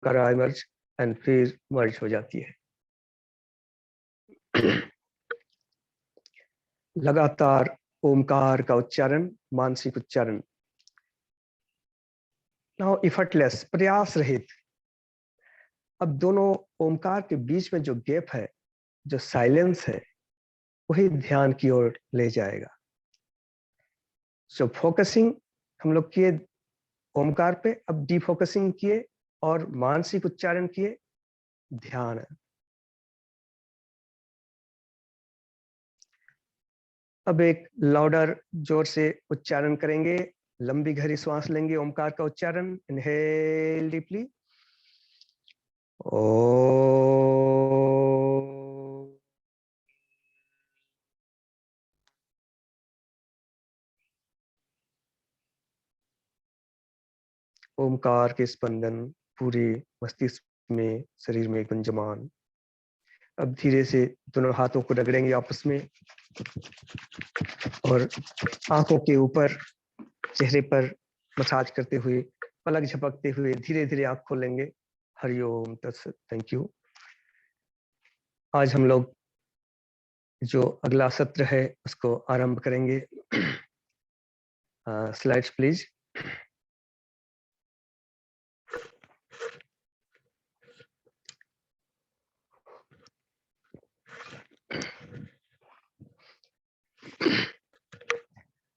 Omkara emerge and फिर मर्ज हो जाती है। लगातार ओमकार का उच्चारण, मानसिक उच्चारण। नाउ इफर्टलेस, प्रयास रहित। अब दोनों ओमकार के बीच में जो गैप है, जो साइलेंस है, वही ध्यान की ओर ले जाएगा। सो फोकसिंग हम लोग किए ओमकार पे, अब डिफोकसिंग किए और मानसिक उच्चारण किए, ध्यान। अब एक लाउडर जोर से उच्चारण करेंगे, लंबी गहरी श्वास लेंगे, ओमकार का उच्चारण। इनहेल डीपली, ओ। ओमकार के स्पंदन पूरे मस्तिष्क में, शरीर में गुंजमान। अब धीरे से दोनों हाथों को रगड़ेंगे आपस में और आंखों के ऊपर, चेहरे पर मसाज करते हुए, पलक झपकते हुए धीरे धीरे आंख खोलेंगे। हरिओम तत्सत। Thank you. आज हम लोग जो अगला सत्र है उसको आरंभ करेंगे। Slides please.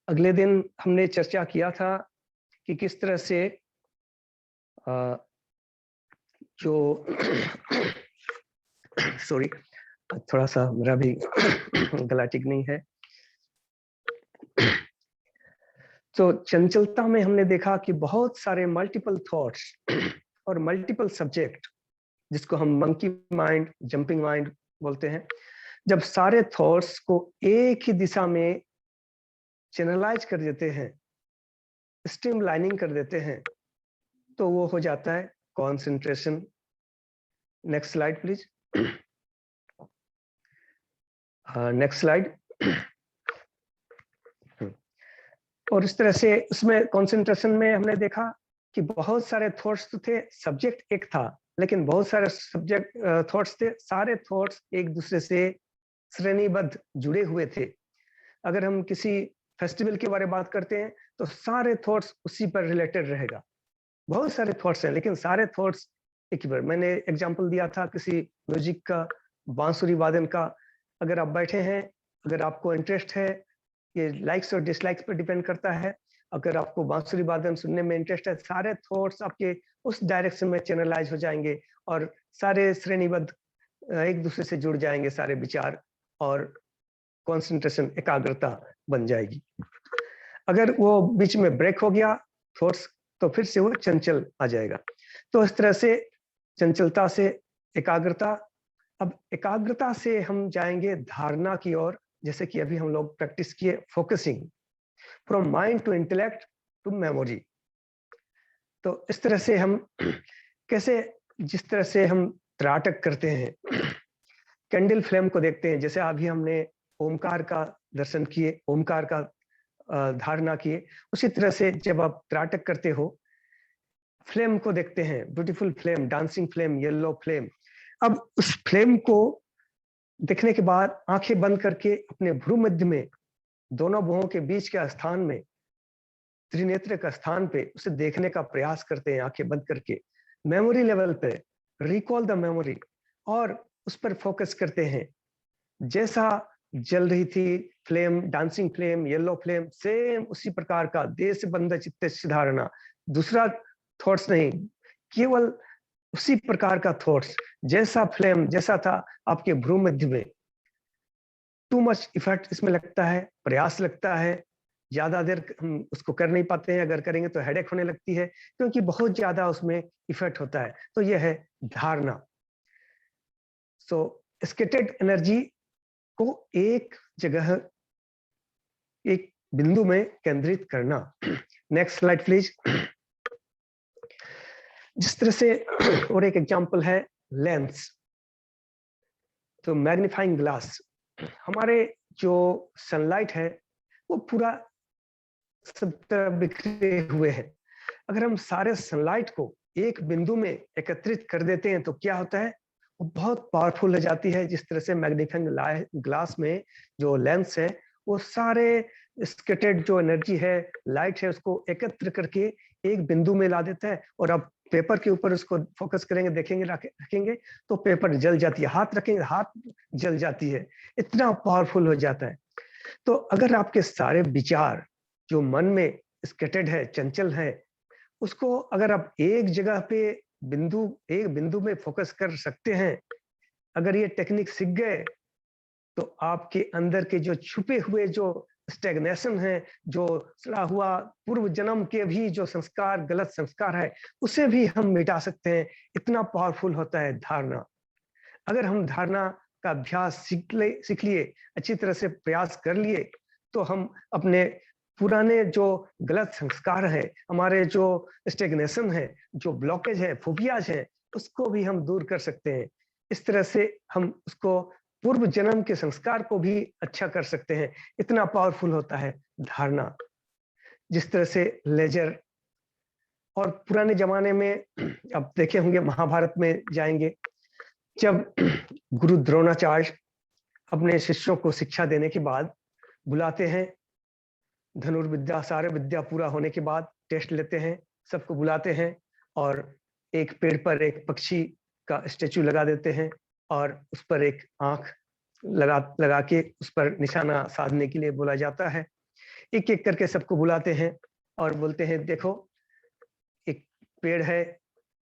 अगले दिन हमने चर्चा किया था कि किस तरह से जो सॉरी, थोड़ा सा मेरा भी गला ठीक नहीं है। तो चंचलता में हमने देखा कि बहुत सारे मल्टीपल थॉट्स और मल्टीपल सब्जेक्ट, जिसको हम मंकी माइंड, जंपिंग माइंड बोलते हैं, जब सारे थॉट्स को एक ही दिशा में चैनलाइज कर देते हैं, स्ट्रीमलाइनिंग कर देते हैं, तो वो हो जाता है concentration. Next slide please. Next slide. और इस तरह से उसमें कंसंट्रेशन में हमने देखा कि बहुत सारे थॉट्स तो थे, सब्जेक्ट एक था, लेकिन बहुत सारे सब्जेक्ट थॉट्स थे, सारे थॉट्स एक दूसरे से श्रेणीबद्ध जुड़े हुए थे। अगर हम किसी फेस्टिवल के बारे में बात करते हैं तो सारे थॉट्स उसी पर रिलेटेड रहेगा। बहुत सारे थॉट्स हैं लेकिन सारे थॉट्स एक ही पर। मैंने एग्जांपल दिया था किसी म्यूजिक का, बांसुरी वादन का। अगर आप बैठे हैं, अगर आपको इंटरेस्ट है, ये लाइक्स और डिसलाइक्स पर डिपेंड करता है। अगर आपको बांसुरी वादन सुनने में इंटरेस्ट है, सारे थॉट्स आपके उस डायरेक्शन में चैनलाइज हो जाएंगे और सारे श्रेणीबद्ध एक दूसरे से जुड़ जाएंगे, सारे विचार, और कंसंट्रेशन, एकाग्रता बन जाएगी। अगर वो बीच में ब्रेक हो गया थॉट्स, तो फिर से वो चंचल आ जाएगा। तो इस तरह से चंचलता से एकाग्रता। अब एकाग्रता से हम जाएंगे धारणा की ओर, जैसे कि अभी हम लोग प्रैक्टिस किए focusing, from mind to intellect to memory. तो इस तरह से हम कैसे, जिस तरह से हम त्राटक करते हैं, कैंडल फ्लेम को देखते हैं, जैसे अभी हमने ओमकार का दर्शन किए, ओमकार का धारणा किए, उसी तरह से जब आप त्राटक करते हो, फ्लेम को देखते हैं, beautiful flame, dancing flame, yellow flame. अब उस फ्लेम को देखने के बाद आंखें बंद करके अपने भ्रू मध्य में, दोनों भुवों के बीच के स्थान में, त्रिनेत्र का स्थान पे उसे देखने का प्रयास करते हैं आंखें बंद करके। मेमोरी लेवल पे रिकॉल द मेमोरी और उस पर फोकस करते हैं। जैसा जल रही थी flame, dancing flame, yellow flame, same उसी प्रकार का देश बंध चित्त धारणा, दूसरा थॉट्स नहीं, केवल उसी प्रकार का थॉट्स, जैसा फ्लेम जैसा था आपके भ्रू मध्य में। टू मच इफर्ट इसमें लगता है, प्रयास लगता है, ज्यादा देर हम उसको कर नहीं पाते हैं, अगर करेंगे तो हेडेक होने लगती है, क्योंकि बहुत ज्यादा उसमें इफर्ट होता है। तो यह है धारणा। सो स्कैटर्ड एनर्जी को एक जगह, एक बिंदु में केंद्रित करना। Next slide please. जिस तरह से और एक एग्जांपल है लेंस, तो मैग्नीफाइंग ग्लास। हमारे जो सनलाइट है वो पूरा सब तरफ बिखरे हुए हैं। अगर हम सारे सनलाइट को एक बिंदु में एकत्रित कर देते हैं तो क्या होता है, वो बहुत पावरफुल हो जाती है। जिस तरह से मैग्नीफाइंग ग्लास में जो लेंस है वो सारे स्कैटर्ड जो एनर्जी है, लाइट है, उसको एकत्र करके एक बिंदु में ला देता है। और अब पेपर के ऊपर उसको फोकस करेंगे, देखेंगे, रखेंगे तो पेपर जल जाती है, हाथ रखेंगे हाथ जल जाती है, इतना पावरफुल हो जाता है। तो अगर आपके सारे विचार जो मन में स्कैटर्ड है, चंचल है, उसको अगर आप एक जगह पे एक बिंदु में फोकस कर सकते हैं, अगर ये टेक्निक सीख गए तो आपके अंदर के जो छुपे हुए जो स्टैग्नेशन है, जो सड़ा हुआ पूर्व जन्म के भी जो संस्कार, गलत संस्कार है, उसे भी हम मिटा सकते हैं। इतना पावरफुल होता है धारणा। अगर हम धारणा का अभ्यास सीख लिए, अच्छी तरह से प्रयास कर लिए, तो हम अपने पुराने जो गलत संस्कार है, हमारे जो स्टैग्नेशन है, जो ब्लॉकेज है, फोबियाज है, उसको भी हम दूर कर सकते हैं। इस तरह से हम उसको पूर्व जन्म के संस्कार को भी अच्छा कर सकते हैं। इतना पावरफुल होता है धारणा। जिस तरह से लेजर और पुराने जमाने में अब देखे होंगे, महाभारत में जाएंगे, जब गुरु द्रोणाचार्य अपने शिष्यों को शिक्षा देने के बाद बुलाते हैं, धनुर्विद्या सारे विद्या पूरा होने के बाद टेस्ट लेते हैं, सबको बुलाते हैं और एक पेड़ पर एक पक्षी का स्टेचू लगा देते हैं और उस पर एक आंख लगा के उस पर निशाना साधने के लिए बोला जाता है। एक एक करके सबको बुलाते हैं और बोलते हैं, देखो एक पेड़ है,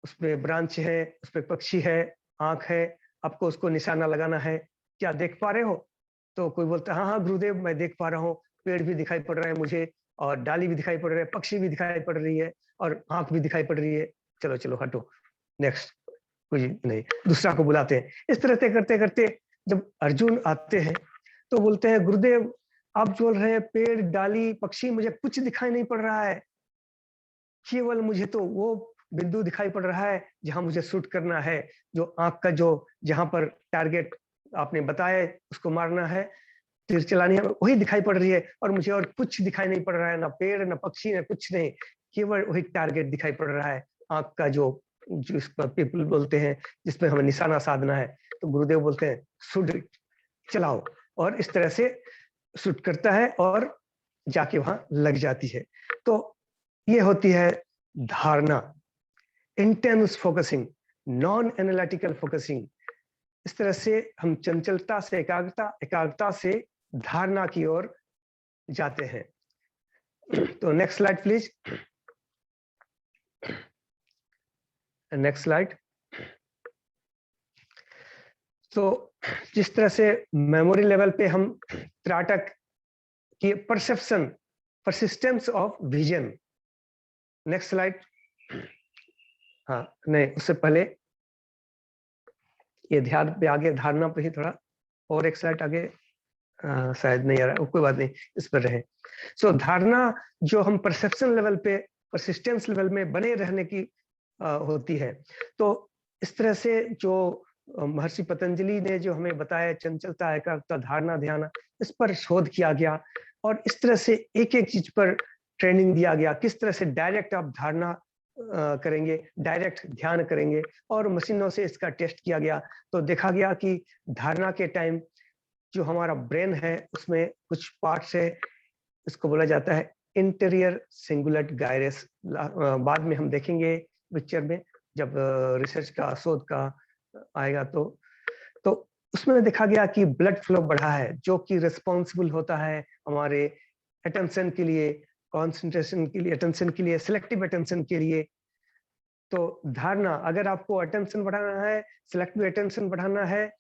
उसमें ब्रांच है, उस पर पक्षी है, आंख है, आपको उसको निशाना लगाना है, क्या देख पा रहे हो? तो कोई बोलता है, हाँ हाँ गुरुदेव मैं देख पा रहा हूँ, पेड़ भी दिखाई पड़ रहा है मुझे और डाली भी दिखाई पड़ रही है, पक्षी भी दिखाई पड़ रही है और आंख भी दिखाई पड़ रही है, चलो चलो हटो, नेक्स्ट। कोई नहीं, दूसरा को बुलाते हैं। इस तरह से करते करते जब अर्जुन आते हैं तो बोलते हैं, गुरुदेव आप बोल रहे हैं पेड़, डाली, पक्षी, मुझे कुछ दिखाई नहीं पड़ रहा है, केवल मुझे तो वो बिंदु दिखाई पड़ रहा है जहां मुझे शूट करना है, जो आंख का जो जहां पर टारगेट आपने बताया उसको मारना है, तीर चलानी है, वही दिखाई पड़ रही है और मुझे और कुछ दिखाई नहीं पड़ रहा है, ना पेड़ ना पक्षी ना कुछ नहीं, केवल वही टारगेट दिखाई पड़ रहा है, आंख का जो जिस पर पीपल बोलते हैं जिसमें हमें निशाना साधना है। तो गुरुदेव बोलते हैं शूट चलाओ, और इस तरह से शूट करता है और जाके वहां लग जाती है। तो ये होती है धारणा, intense focusing, non analytical focusing. इस तरह से हम चंचलता से एकाग्रता, एकाग्रता से धारणा की ओर जाते हैं। तो next slide please, next slide. तो जिस तरह से मेमोरी लेवल पे हम त्राटक की perception, persistence of vision, next slide. हाँ नहीं, उससे पहले ये ध्यान पे आगे धारणा पे ही थोड़ा और एक स्लाइड आगे, शायद नहीं आ रहा, कोई बात नहीं, इस पर रहे। सो धारणा जो हम परसेप्शन लेवल पे, परसिस्टेंस लेवल में बने रहने की होती है। तो इस तरह से जो महर्षि पतंजलि ने जो हमें बताया, चंचलता, एकाग्रता, धारणा, ध्यान, इस पर शोध किया गया और इस तरह से एक एक चीज पर ट्रेनिंग दिया गया, किस तरह से डायरेक्ट आप धारणा करेंगे, डायरेक्ट ध्यान करेंगे, और मशीनों से इसका टेस्ट किया गया। तो देखा गया कि धारणा के टाइम जो हमारा ब्रेन है उसमें कुछ पार्ट्स है, इसको बोला जाता है इंटीरियर सिंगुलेट गायरस। बाद में हम देखेंगे पिक्चर में जब रिसर्च का, शोध का आएगा तो उसमें देखा गया कि ब्लड फ्लो बढ़ा है, जो कि रिस्पॉन्सिबल होता है हमारे अटेंशन के लिए, कंसंट्रेशन के लिए, अटेंशन के लिए, सिलेक्टिव अटेंशन के लिए। तो धारणा, अगर आपको अटेंशन बढ़ाना है, सिलेक्टिव अटेंशन बढ़ाना है,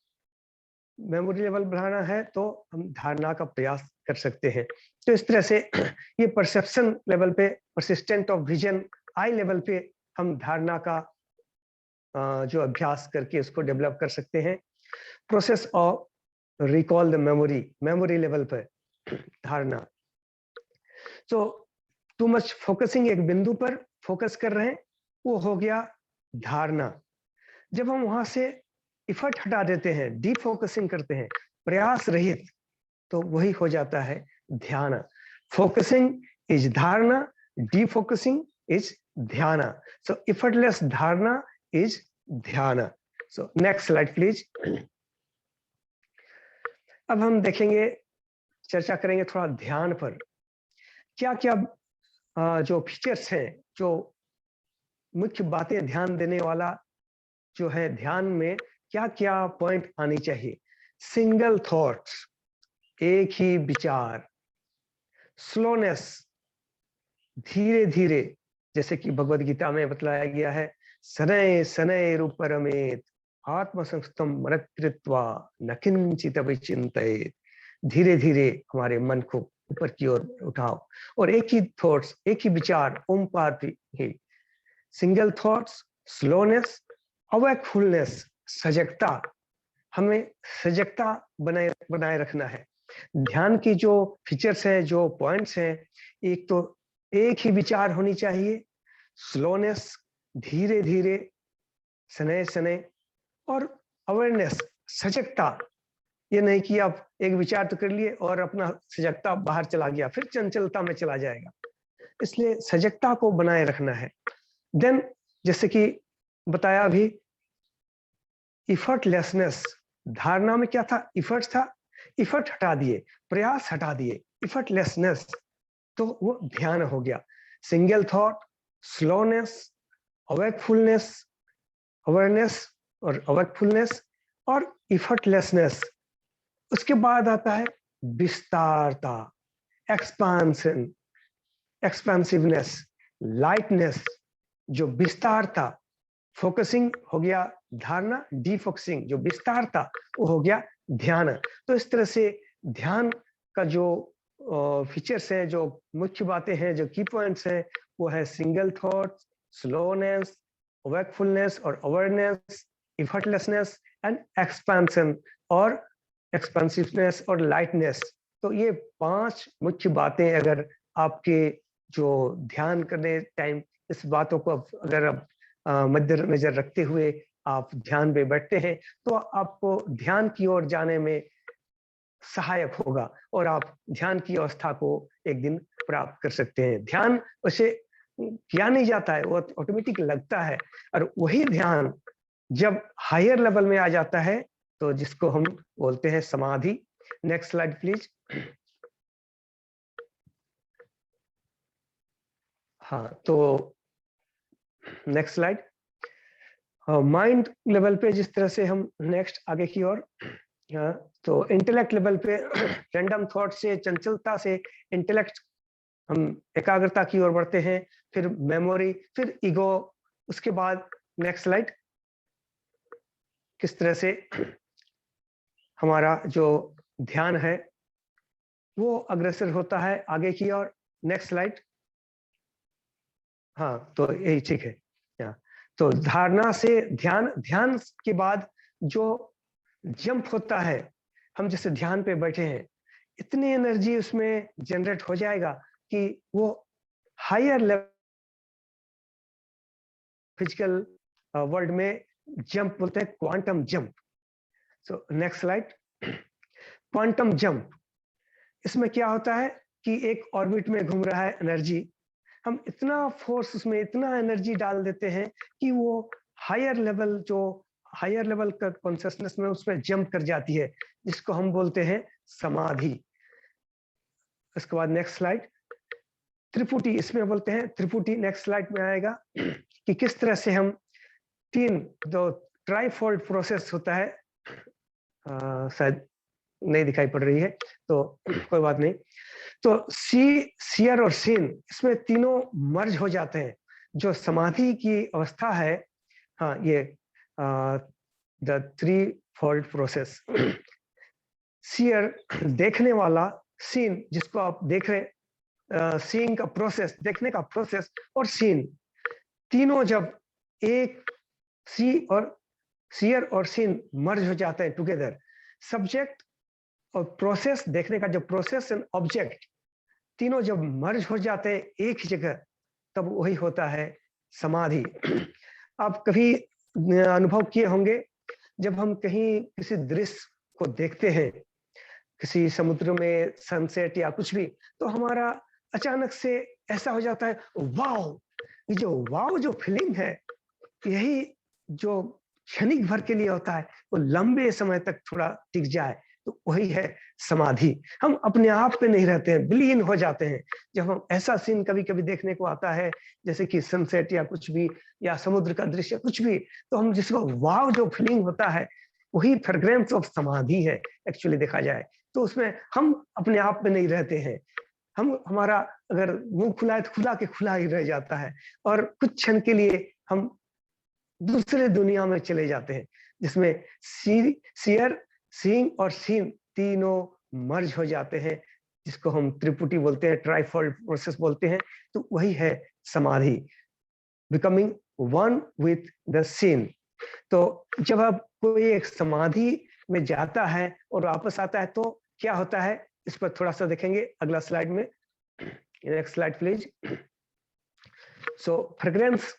मेमोरी लेवल बढ़ाना है, तो हम धारणा का प्रयास कर सकते हैं। तो इस तरह से ये परसेप्शन लेवल पे, persistent of vision, I level पे हम धारणा का जो अभ्यास करके उसको डेवलप कर सकते हैं। Process of recall the memory, memory level पर धारणा। तो टू मच फोकसिंग, एक बिंदु पर फोकस कर रहे हैं, वो हो गया धारणा। जब हम वहां से इफर्ट हटा देते हैं, डीफोकसिंग करते हैं, प्रयास रहित, तो वही हो जाता है ध्यान। फोकसिंग इज धारणा, डीफोकसिंग is dhyana. So effortless dharana is dhyana. So next slide please. अब हम देखेंगे, चर्चा करेंगे थोड़ा ध्यान पर। क्या क्या जो फीचर्स हैं, जो मुख्य बातें ध्यान देने वाला जो है ध्यान में, क्या क्या पॉइंट आनी चाहिए। सिंगल थॉट्स, एक ही विचार। स्लोनेस, धीरे धीरे, जैसे कि भगवत गीता में बतलाया गया है, शनैः शनैः उपरमेत् आत्मसंस्थम मनकृत्वा न किंचित विचिन्तयेत्। धीरे धीरे हमारे मन को ऊपर की ओर उठाओ और एक ही थॉट्स, एक ही विचार, ओम पार ही। सिंगल थॉट्स, स्लोनेस, अवेकफुलनेस, सजगता। हमें सजगता बनाए रखना है। ध्यान की जो फीचर्स हैं, जो पॉइंट्स हैं, एक तो एक ही विचार होनी चाहिए, स्लोनेस, धीरे धीरे, शनैः शनैः, और अवेयरनेस, सजगता। ये नहीं कि आप एक विचार तो कर लिए और अपना सजगता बाहर चला गया, फिर चंचलता में चला जाएगा। इसलिए सजगता को बनाए रखना है। देन जैसे कि बताया अभी, इफर्टलेसनेस। धारणा में क्या था? इफर्ट था, इफर्ट हटा दिए, प्रयास हटा दिए, इफर्टलेसनेस, तो वो ध्यान हो गया। सिंगल थॉट, स्लोनेस, अवेकफुलनेस, अवेयरनेस और अवेकफुलनेस और इफर्टलेसनेस। उसके बाद आता है विस्तारता, एक्सपांशन, एक्सपेंसिवनेस, लाइटनेस। जो विस्तारता, फोकसिंग हो गया धारणा, डीफोकसिंग जो विस्तार था वो हो गया ध्यान। तो इस तरह से ध्यान का जो फीचर्स है, जो मुख्य बातें हैं, जो की पॉइंट्स हैं, वो है सिंगल थॉट, स्लोनेस, वेकफुलनेस और अवेयरनेस, इफर्टलेसनेस एंड एक्सपेंशन और एक्सपेंसिवनेस और लाइटनेस। तो ये 5 मुख्य बातें अगर आपके जो ध्यान करने टाइम इस बातों को अगर आप मद्देनजर रखते हुए आप ध्यान में बैठते हैं, तो आपको ध्यान की ओर जाने में सहायक होगा और आप ध्यान की अवस्था को एक दिन प्राप्त कर सकते हैं। ध्यान उसे किया नहीं जाता है, वो ऑटोमेटिक लगता है। और वही ध्यान जब हायर लेवल में आ जाता है, तो जिसको हम बोलते हैं समाधि। Next slide please. हाँ, तो नेक्स्ट स्लाइड। माइंड लेवल पे जिस तरह से हम नेक्स्ट आगे की ओर, तो इंटेलेक्ट लेवल पे रैंडम थॉट से, चंचलता से इंटेलेक्ट, हम एकाग्रता की ओर बढ़ते हैं, फिर मेमोरी, फिर ईगो। उसके बाद नेक्स्ट स्लाइड, किस तरह से हमारा जो ध्यान है वो अग्रसर होता है आगे की ओर। Next slide. हाँ, तो यही ठीक है। तो धारणा से ध्यान, ध्यान के बाद जो जंप होता है, हम जैसे ध्यान पे बैठे हैं, इतनी एनर्जी उसमें जनरेट हो जाएगा कि वो हायर लेवल फिजिकल वर्ल्ड में जंप बोलते हैं, quantum jump. So next slide. Quantum jump, इसमें क्या होता है कि एक ऑर्बिट में घूम रहा है एनर्जी, हम इतना फोर्स उसमें, इतना एनर्जी डाल देते हैं कि वो हायर लेवल, जो हायर लेवल का कॉन्शियसनेस में उसमें जंप कर जाती है, जिसको हम बोलते हैं समाधि। इसके बाद नेक्स्ट स्लाइड, त्रिपुटी, इसमें बोलते हैं त्रिपुटी। नेक्स्ट स्लाइड में आएगा कि किस तरह से हम तीन, जो ट्राईफोल्ड प्रोसेस होता है, शायद नहीं दिखाई पड़ रही है तो कोई बात नहीं। तो सियर और सीन, इसमें तीनों मर्ज हो जाते हैं। जो समाधि की अवस्था है, हाँ, ये the three fold process. Seer, देखने वाला, सीन जिसको आप देख रहे, सीइंग का प्रोसेस, देखने का प्रोसेस, और सीन, तीनों जब एक सियर और सीन मर्ज हो जाते हैं टुगेदर, सब्जेक्ट और प्रोसेस, देखने का जो प्रोसेस एंड ऑब्जेक्ट, तीनों जब मर्ज हो जाते हैं एक ही जगह, तब वही होता है समाधि। आप कभी अनुभव किए होंगे, जब हम कहीं किसी दृश्य को देखते हैं, किसी समुद्र में सनसेट या कुछ भी, तो हमारा अचानक से ऐसा हो जाता है, वाओ, ये जो वाव जो फीलिंग है, यही जो क्षणिक भर के लिए होता है, वो लंबे समय तक थोड़ा टिक जाए, तो वही है समाधि। हम अपने आप पे नहीं रहते हैं, विलीन हो जाते हैं। जब हम ऐसा सीन कभी-कभी देखने को आता है, जैसे कि सनसेट या कुछ भी, या समुद्र का दृश्य कुछ भी, तो हम जिसको वाव जो फीलिंग होता है, वही फ्रेग्रेंस ऑफ समाधि है एक्चुअली देखा जाए। तो उसमें हम अपने आप में नहीं रहते हैं। हमारा अगर मुँह खुला है तो खुला के खुला ही रह जाता है, और कुछ क्षण के लिए हम दूसरे दुनिया में चले जाते हैं, जिसमें सियर, सीइंग और सीन तीनों मर्ज हो जाते हैं, जिसको हम त्रिपुटी बोलते हैं, ट्राइफोल्ड प्रोसेस बोलते हैं। तो वही है समाधि, becoming one with the seen. तो जब अब कोई एक समाधि में जाता है और वापस आता है, तो क्या होता है, इस पर थोड़ा सा देखेंगे अगला स्लाइड में। Next slide please. So fragrance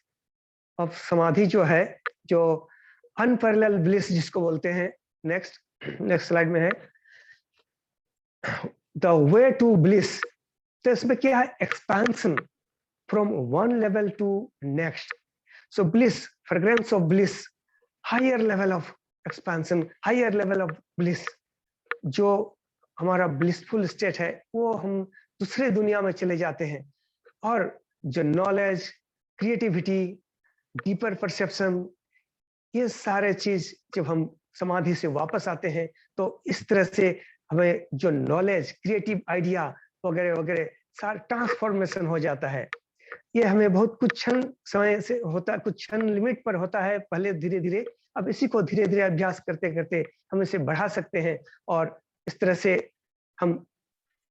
of समाधि जो है, जो अनपैरेलल ब्लिस जिसको बोलते हैं, नेक्स्ट स्लाइड में है द वे टू ब्लिस। तो इसमें क्या है, expansion from one level to next. So bliss, fragrance of bliss, higher level of expansion, higher level of bliss. जो हमारा ब्लिसफुल स्टेट है, वो हम दूसरे दुनिया में चले जाते हैं। और जो नॉलेज, क्रिएटिविटी, डीपर परसेप्शन, ये सारे चीज जब हम समाधि से वापस आते हैं, तो इस तरह से हमें जो नॉलेज, क्रिएटिव आइडिया वगैरह वगैरह सारा ट्रांसफॉर्मेशन हो जाता है। ये हमें बहुत कुछ क्षण समय से होता है, कुछ क्षण लिमिट पर होता है पहले, धीरे धीरे। अब इसी को धीरे धीरे अभ्यास करते करते हम इसे बढ़ा सकते हैं, और इस तरह से हम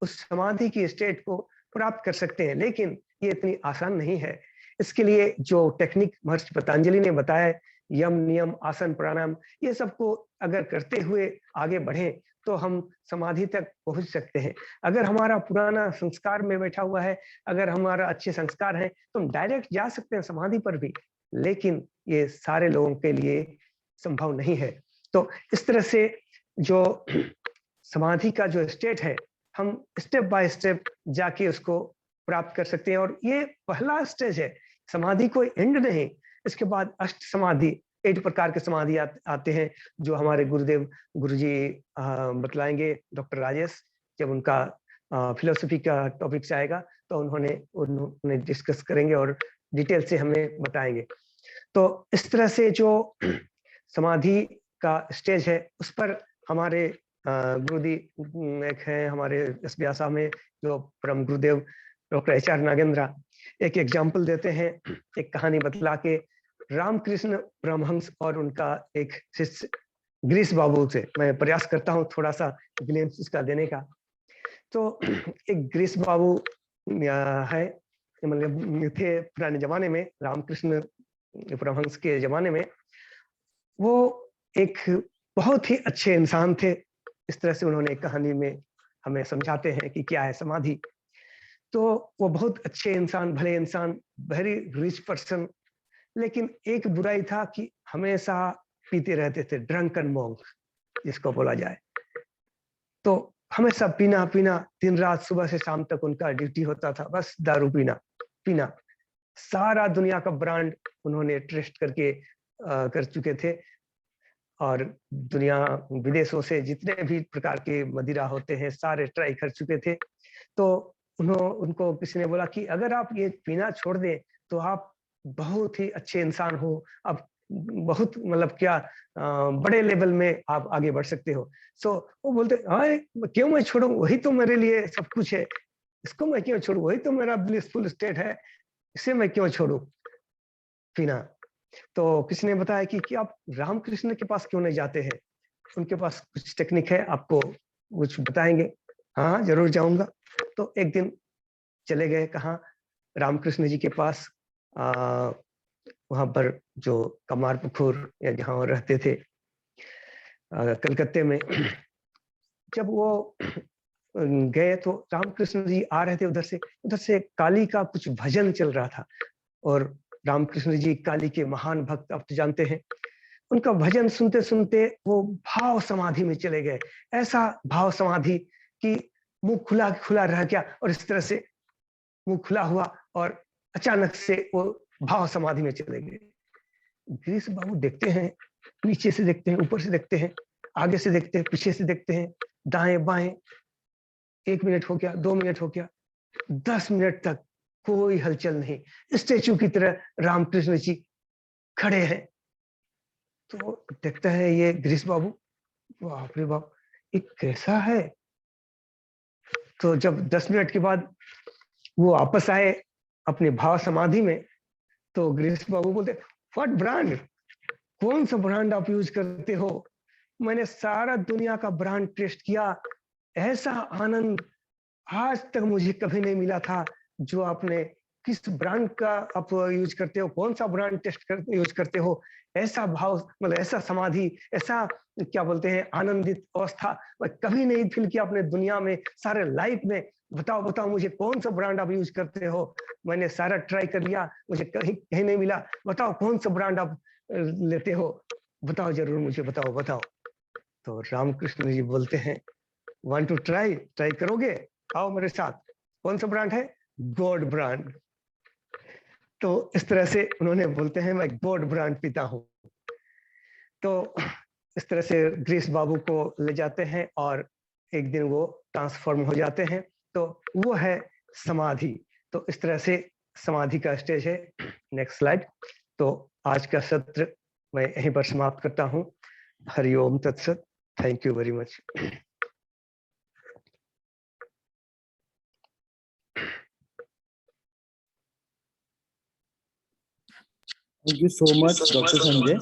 उस समाधि की स्टेट को प्राप्त कर सकते हैं। लेकिन ये इतनी आसान नहीं है। इसके लिए जो टेक्निक महर्षि पतंजलि ने बताया, यम, नियम, आसन, प्राणायाम, ये सबको अगर करते हुए आगे बढ़ें, तो हम समाधि तक पहुंच सकते हैं। अगर हमारा पुराना संस्कार में बैठा हुआ है, अगर हमारा अच्छे संस्कार हैं, तो हम डायरेक्ट जा सकते हैं समाधि पर भी। लेकिन ये सारे लोगों के लिए संभव नहीं है। तो इस तरह से जो समाधि का जो स्टेट है, हम स्टेप बाय स्टेप जाके उसको प्राप्त कर सकते हैं। और ये पहला स्टेज है, समाधि कोई एंड नहीं। इसके बाद अष्ट समाधि, 8 प्रकार के समाधि आते हैं, जो हमारे गुरुदेव गुरुजी बतलाएंगे, डॉक्टर राजेश, जब उनका फिलोसफी का टॉपिक आएगा, तो उन्होंने डिस्कस करेंगे और डिटेल से हमें बताएंगे। तो इस तरह से जो समाधि का स्टेज है, उस पर हमारे गुरुदी एक है हमारे एस व्यासा में, जो परम गुरुदेव डॉक्टर HR नागेंद्र, एक एग्जाम्पल देते हैं, एक कहानी बतला के। रामकृष्ण परमहंस और उनका एक शिष्य गिरीश बाबू से, मैं प्रयास करता हूँ थोड़ा सा ग्लिम्स इसका देने का। तो एक गिरीश बाबू है, मतलब थे पुराने जमाने में, रामकृष्ण परमहंस के जमाने में। वो एक बहुत ही अच्छे इंसान थे। इस तरह से उन्होंने कहानी में हमें समझाते हैं कि क्या है समाधि। तो वो बहुत अच्छे इंसान, भले इंसान, वेरी रिच पर्सन, लेकिन एक बुराई था कि हमेशा पीते रहते थे, ड्रंकन मॉन्क जिसको बोला जाए। तो हमेशा पीना पीना, दिन रात, सुबह से शाम तक उनका ड्यूटी होता था, बस दारू पीना पीना। सारा दुनिया का ब्रांड उन्होंने ट्रस्ट करके कर चुके थे, और दुनिया विदेशों से जितने भी प्रकार के मदिरा होते हैं सारे ट्राई कर चुके थे। तो उनको किसी ने बोला कि अगर आप ये पीना छोड़ दें, तो आप बहुत ही अच्छे इंसान हो, आप बहुत मतलब क्या बड़े लेवल में आप आगे बढ़ सकते हो। सो वो बोलते, हाँ क्यों मैं छोड़ूं, वही तो मेरे लिए सब कुछ है, इसको मैं क्यों छोड़ूं, वही तो मेरा ब्लिसफुल स्टेट है, इसे मैं क्यों छोड़ूं पीना। तो किसी ने बताया कि आप रामकृष्ण के पास क्यों नहीं जाते हैं, उनके पास कुछ टेक्निक है, आपको कुछ बताएंगे। हाँ जरूर जाऊंगा। तो एक दिन चले गए, कहाँ, रामकृष्ण जी के पास, वहां पर जो कमारपुकुर या जहाँ वो रहते थे कलकत्ते में। जब वो गए, तो रामकृष्ण जी आ रहे थे उधर से काली का कुछ भजन चल रहा था। और रामकृष्ण जी काली के महान भक्त, आप तो जानते हैं। उनका भजन सुनते सुनते वो भाव समाधि में चले गए। ऐसा भाव समाधि कि मुंह खुला खुला रह गया, और इस तरह से मुंह खुला हुआ, और अचानक से वो भाव समाधि में चले गए। गिरीश बाबू देखते हैं, नीचे से देखते हैं, ऊपर से देखते हैं, आगे से देखते हैं, पीछे से देखते हैं, दाएं बाएं। 1 मिनट हो गया, 2 मिनट हो गया, 10 मिनट तक कोई हलचल नहीं, स्टेचू की तरह रामकृष्ण जी खड़े हैं। तो देखता है ये गिरीश बाबू, बाप रे बाप, ये कैसा है। तो जब 10 मिनट के बाद वो वापस आए अपने भाव समाधि में, तो गिरीश बाबू बोलते, व्हाट ब्रांड, कौन सा ब्रांड आप यूज करते हो? मैंने सारा दुनिया का ब्रांड टेस्ट किया, ऐसा आनंद आज तक मुझे कभी नहीं मिला था जो आपने, किस ब्रांड का आप यूज करते हो, कौन सा ब्रांड यूज करते हो? ऐसा भाव, मतलब ऐसा समाधि, ऐसा क्या बोलते हैं आनंदित अवस्था मैं कभी नहीं फील किया अपने दुनिया में, सारे लाइफ में। बताओ बताओ मुझे कौन सा ब्रांड आप यूज करते हो? मैंने सारा ट्राई कर लिया, मुझे कहीं कहीं नहीं मिला। बताओ कौन सा ब्रांड आप लेते हो? बताओ जरूर मुझे, बताओ बताओ। तो रामकृष्ण जी बोलते हैं, वांट टू ट्राई, ट्राई करोगे? आओ मेरे साथ। कौन सा ब्रांड है? God brand. तो इस तरह से उन्होंने बोलते हैं मैं गॉड ब्रांड पीता हूं। तो इस तरह से ग्रीस बाबू को ले जाते हैं और एक दिन वो ट्रांसफॉर्म हो जाते हैं। तो वो है समाधि। तो इस तरह से समाधि का स्टेज है। Next slide. तो आज का सत्र मैं यहीं पर समाप्त करता हूं। हरिओम तत्सत। Thank you very much. Thank you so much doctor Sanjay.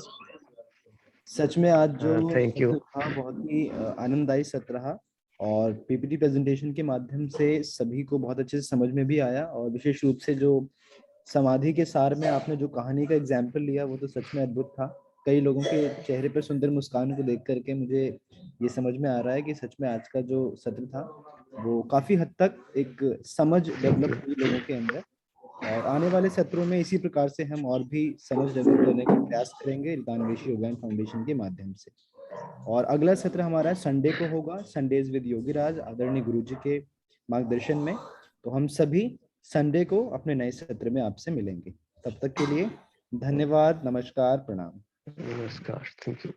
सच में आज जो थैंक यू। सत्र था बहुत ही आनंददायी सत्र रहा और पीपीटी प्रेजेंटेशन के माध्यम से सभी को बहुत अच्छे से समझ में भी आया, और विशेष रूप से जो समाधि के सार में आपने जो कहानी का एग्जाम्पल लिया वो तो सच में अद्भुत था। कई लोगों के चेहरे पर सुंदर मुस्कान को देख करके मुझे ये समझ में आ रहा है कि सच में आज का जो सत्र था वो काफी हद तक एक समझ डेवलप हुई लोगों के अंदर, और आने वाले सत्रों में इसी प्रकार से हम और भी समझ डेवलप करने का प्रयास करेंगे इल्तानवेशी योगदान फाउंडेशन के माध्यम से। और अगला सत्र हमारा संडे को होगा, संडेज विद योगीराज आदरणीय गुरुजी के मार्गदर्शन में। तो हम सभी संडे को अपने नए सत्र में आपसे मिलेंगे। तब तक के लिए धन्यवाद, नमस्कार, प्रणाम। नमस्कार, थैंक यू।